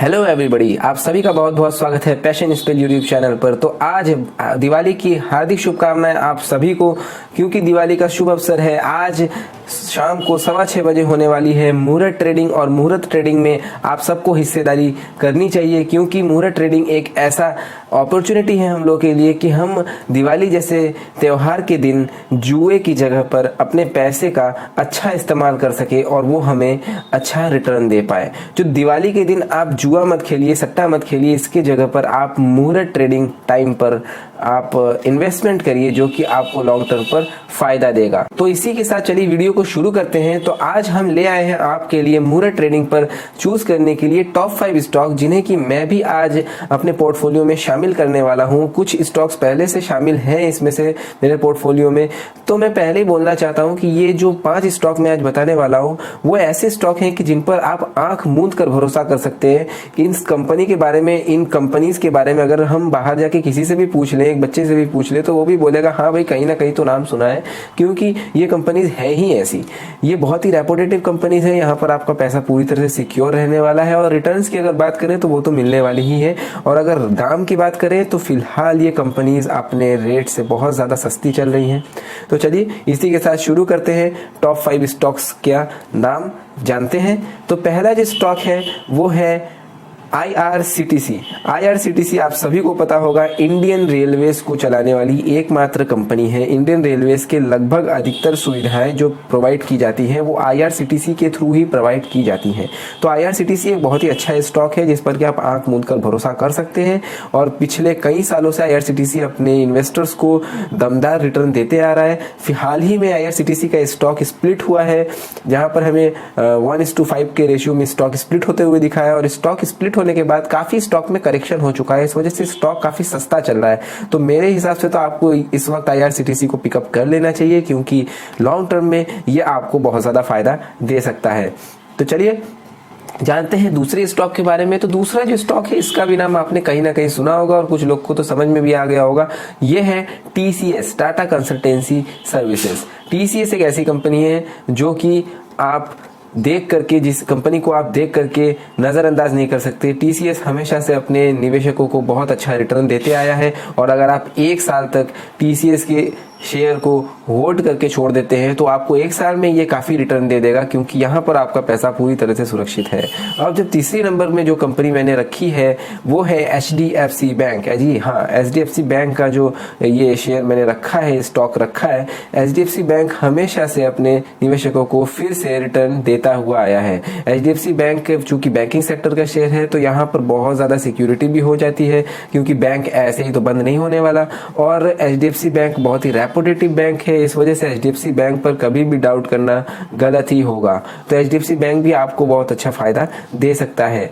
Hello everybody, आप सभी का बहुत बहुत स्वागत है पैशन स्पेल यूट्यूब चैनल पर। तो आज दिवाली की हार्दिक शुभकामनाएं आप सभी को, क्योंकि दिवाली का शुभ अवसर है। आज शाम को 6:15 बजे होने वाली है मुहूर्त ट्रेडिंग, और मुहूर्त ट्रेडिंग में आप सबको हिस्सेदारी करनी चाहिए, क्योंकि मुहूर्त ट्रेडिंग एक ऐसा अपॉर्चुनिटी है हम लोग के लिए कि हम दिवाली जैसे त्योहार के दिन जुए की जगह पर अपने पैसे का अच्छा इस्तेमाल कर सके और वो हमें अच्छा रिटर्न दे पाए। जो दिवाली के दिन आप जुआ मत खेलिए, सट्टा मत खेलिए, इसके जगह पर आप मुहूर्त ट्रेडिंग टाइम पर आप इन्वेस्टमेंट करिए, जो कि आपको लॉन्ग टर्म पर फायदा देगा। तो इसी के साथ चलिए वीडियो को शुरू करते हैं। तो आज हम ले आए हैं आपके लिए मुहूर्त ट्रेडिंग पर चूज करने के लिए टॉप 5 स्टॉक, जिन्हें कि मैं भी आज अपने पोर्टफोलियो में शामिल करने वाला हूं। कुछ स्टॉक्स पहले से शामिल हैं इसमें से मेरे पोर्टफोलियो में। तो मैं पहले ही बोलना चाहता हूं कि ये जो 5 स्टॉक मैं आज बताने वाला हूं वो ऐसे स्टॉक हैं कि जिन पर आप आंख मूंद कर भरोसा कर सकते हैं। इन कंपनी के बारे में, इन कंपनीज के बारे में अगर हम बाहर जाके किसी से भी पूछ लें, एक बच्चे से भी पूछ ले, तो वो भी बोलेगा हाँ भाई कहीं ना कहीं तो नाम सुना है, क्योंकि ये कंपनीज है ही ऐसी। ये बहुत ही रेपुटेटिव कंपनीज है। यहाँ पर आपका पैसा पूरी तरह से सिक्योर रहने वाला है, और रिटर्न्स की अगर बात करें तो वो तो मिलने वाली ही है। और अगर दाम की बात करें तो फिलहाल ये कंपनीज अपने रेट से बहुत ज्यादा सस्ती चल रही हैं। तो चलिए इसी के साथ शुरू करते हैं। टॉप 5 स्टॉक्स क्या नाम जानते हैं। तो पहला जो स्टॉक है वो है IRCTC। IRCTC आप सभी को पता होगा, इंडियन रेलवेज को चलाने वाली एकमात्र कंपनी है। इंडियन रेलवेज के लगभग अधिकतर सुविधाएं जो प्रोवाइड की जाती हैं वो IRCTC के थ्रू ही प्रोवाइड की जाती हैं। तो IRCTC एक बहुत ही अच्छा स्टॉक है जिस पर कि आप आंख मूंद कर भरोसा कर सकते हैं, और पिछले कई सालों से IRCTC अपने इन्वेस्टर्स को दमदार रिटर्न देते आ रहा है। हाल ही में IRCTC का स्टॉक स्प्लिट हुआ है, जहां पर हमें 1:5 के रेशियो में स्टॉक स्प्लिट होते हुए दिखा है, और स्टॉक स्प्लिट होने के बाद काफी स्टॉक में करेक्शन हो चुका है। इस वजह से स्टॉक काफी सस्ता चल रहा है। तो मेरे हिसाब से तो आपको इस वक्त IRCTC को पिकअप कर लेना चाहिए, क्योंकि लॉन्ग टर्म में ये आपको बहुत ज्यादा फायदा दे सकता है। तो चलिए जानते हैं दूसरे स्टॉक के बारे में। तो दूसरा जो स्टॉक है इसका भी नाम आपने कहीं ना कहीं सुना होगा, और कुछ लोग को तो समझ में भी आ गया होगा। ये है TCS, Tata consultancy services. TCS एक ऐसी कंपनी है जो कि आप देख करके, जिस कंपनी को आप देख करके नजरअंदाज नहीं कर सकते। TCS हमेशा से अपने निवेशकों को बहुत अच्छा रिटर्न देते आया है, और अगर आप 1 साल तक TCS के शेयर को होल्ड करके छोड़ देते हैं तो आपको 1 साल में ये काफी रिटर्न दे देगा, क्योंकि यहाँ पर आपका पैसा पूरी तरह से सुरक्षित है। अब जब तीसरी नंबर में जो कंपनी मैंने रखी है वो है HDFC बैंक। जी हाँ, HDFC बैंक का जो ये शेयर मैंने रखा है, स्टॉक रखा है। HDFC बैंक हमेशा से अपने निवेशकों को फिर से रिटर्न देता हुआ आया है। HDFC बैंक चूंकि बैंकिंग सेक्टर का शेयर है, तो यहाँ पर बहुत ज्यादा सिक्योरिटी भी हो जाती है, क्योंकि बैंक ऐसे ही तो बंद नहीं होने वाला। और HDFC बैंक बहुत ही रेपुटेटिव बैंक है, इस वजह से HDFC बैंक पर कभी भी डाउट करना गलत ही होगा। तो HDFC बैंक भी आपको बहुत अच्छा फायदा दे सकता है।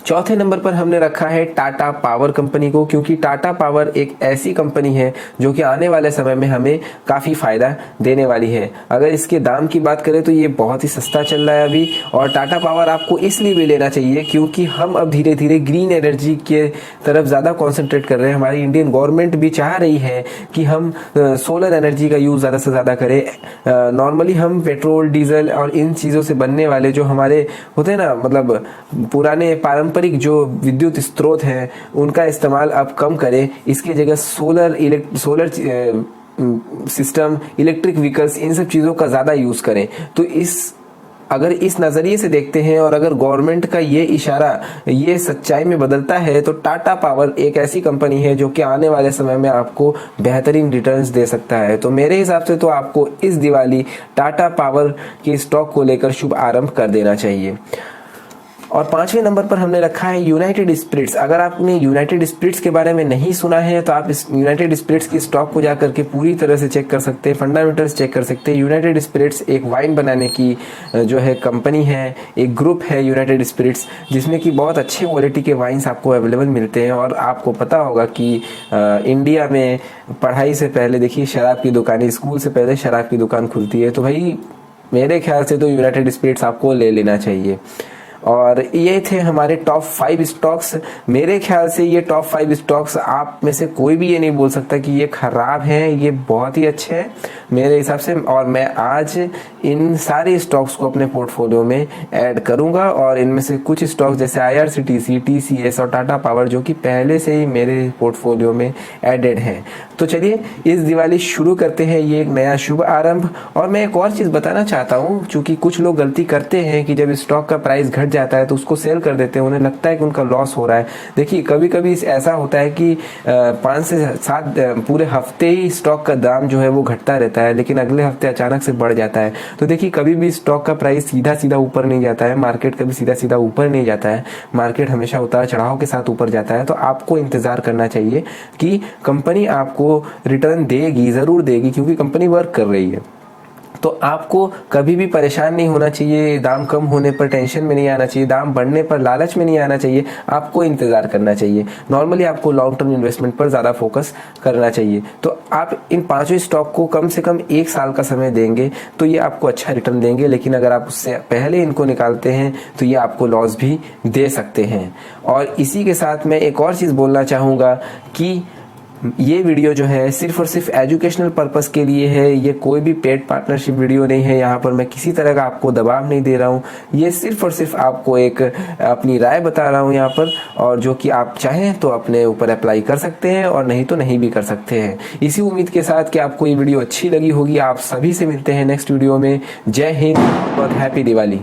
चौथे नंबर पर हमने रखा है टाटा पावर कंपनी को, क्योंकि टाटा पावर एक ऐसी कंपनी है जो कि आने वाले समय में हमें काफी फायदा देने वाली है। अगर इसके दाम की बात करें तो ये बहुत ही सस्ता चल रहा है अभी, और टाटा पावर आपको इसलिए भी लेना चाहिए क्योंकि हम अब धीरे धीरे ग्रीन एनर्जी के तरफ ज्यादा कॉन्सेंट्रेट कर रहे हैं। हमारी इंडियन गवर्नमेंट भी चाह रही है कि हम सोलर एनर्जी का यूज ज्यादा से ज्यादा करें। नॉर्मली हम पेट्रोल, डीजल और इन चीजों से बनने वाले जो हमारे होते हैं ना, मतलब पुराने पारंपरिक जो विद्युत स्रोत हैं, उनका इस्तेमाल अब कम करें। इसकी जगह सोलर सिस्टम, इलेक्ट्रिक व्हीकल्स, इन सब चीजों का ज्यादा यूज करें। तो अगर इस नजरिए से देखते हैं, और अगर गवर्नमेंट का ये इशारा ये सच्चाई में बदलता है, तो टाटा पावर एक ऐसी कंपनी है जो कि आने वाले समय में आपको बेहतरीन रिटर्न्स दे सकता है। तो मेरे हिसाब से तो आपको इस दिवाली टाटा पावर के स्टॉक को लेकर शुभ आरंभ कर देना चाहिए। और 5वें नंबर पर हमने रखा है यूनाइटेड स्पिरिट्स। अगर आपने यूनाइटेड स्पिरिट्स के बारे में नहीं सुना है तो आप इस यूनाइटेड स्पिरिट्स की स्टॉक को जाकर के पूरी तरह से चेक कर सकते हैं, फंडामेंटल्स चेक कर सकते हैं। यूनाइटेड स्पिरिट्स एक वाइन बनाने की जो है कंपनी है, एक ग्रुप है यूनाइटेड स्पिरिट्स, जिसमें कि बहुत अच्छे क्वालिटी के वाइन्स आपको अवेलेबल मिलते हैं। और आपको पता होगा कि इंडिया में पढ़ाई से पहले देखिए शराब की दुकानें, स्कूल से पहले शराब की दुकान खुलती है। तो भाई मेरे ख्याल से तो यूनाइटेड स्पिरिट्स आपको ले लेना चाहिए। और ये थे हमारे टॉप 5 स्टॉक्स। मेरे ख्याल से ये टॉप 5 स्टॉक्स आप में से कोई भी ये नहीं बोल सकता कि ये खराब हैं, ये बहुत ही अच्छे हैं मेरे हिसाब से। और मैं आज इन सारे स्टॉक्स को अपने पोर्टफोलियो में ऐड करूंगा और इनमें से कुछ स्टॉक्स जैसे IRCTC, TCS और टाटा पावर जो कि पहले से ही मेरे पोर्टफोलियो में एडेड हैं। तो चलिए इस दिवाली शुरू करते हैं ये एक नया शुभ आरंभ। और मैं एक और चीज़ बताना चाहता हूँ, चूंकि कुछ लोग गलती करते हैं कि जब स्टॉक का प्राइस घट जाता है तो उसको सेल कर देते हैं, उन्हें लगता है कि उनका लॉस हो रहा है। देखिए कभी कभी ऐसा होता है कि 5 से 7 पूरे हफ्ते ही स्टॉक का दाम जो है वो घटता रहता है, लेकिन अगले हफ्ते अचानक से बढ़ जाता है। तो देखिए कभी भी स्टॉक का प्राइस सीधा सीधा ऊपर नहीं जाता है, मार्केट कभी सीधा सीधा ऊपर नहीं जाता है, मार्केट हमेशा उतार चढ़ाव के साथ ऊपर जाता है। तो आपको इंतजार करना चाहिए कि कंपनी आपको रिटर्न देगी, जरूर देगी, क्योंकि कंपनी वर्क कर रही है। तो आपको कभी भी परेशान नहीं होना चाहिए, दाम कम होने पर टेंशन में नहीं आना चाहिए, दाम बढ़ने पर लालच में नहीं आना चाहिए, आपको इंतजार करना चाहिए। नॉर्मली आपको लॉन्ग टर्म इन्वेस्टमेंट पर ज़्यादा फोकस करना चाहिए। तो आप इन 5 स्टॉक को कम से कम 1 साल का समय देंगे तो ये आपको अच्छा रिटर्न देंगे, लेकिन अगर आप उससे पहले इनको निकालते हैं तो ये आपको लॉस भी दे सकते हैं। और इसी के साथ मैं एक और चीज़ बोलना चाहूँगा कि ये वीडियो जो है सिर्फ और सिर्फ एजुकेशनल पर्पस के लिए है, ये कोई भी पेड पार्टनरशिप वीडियो नहीं है। यहाँ पर मैं किसी तरह का आपको दबाव नहीं दे रहा हूँ, ये सिर्फ और सिर्फ आपको एक अपनी राय बता रहा हूँ यहाँ पर, और जो कि आप चाहें तो अपने ऊपर अप्लाई कर सकते हैं और नहीं तो नहीं भी कर सकते हैं। इसी उम्मीद के साथ कि आपको ये वीडियो अच्छी लगी होगी। आप सभी से मिलते हैं नेक्स्ट वीडियो में। जय हिंद, बहुत हैप्पी दिवाली।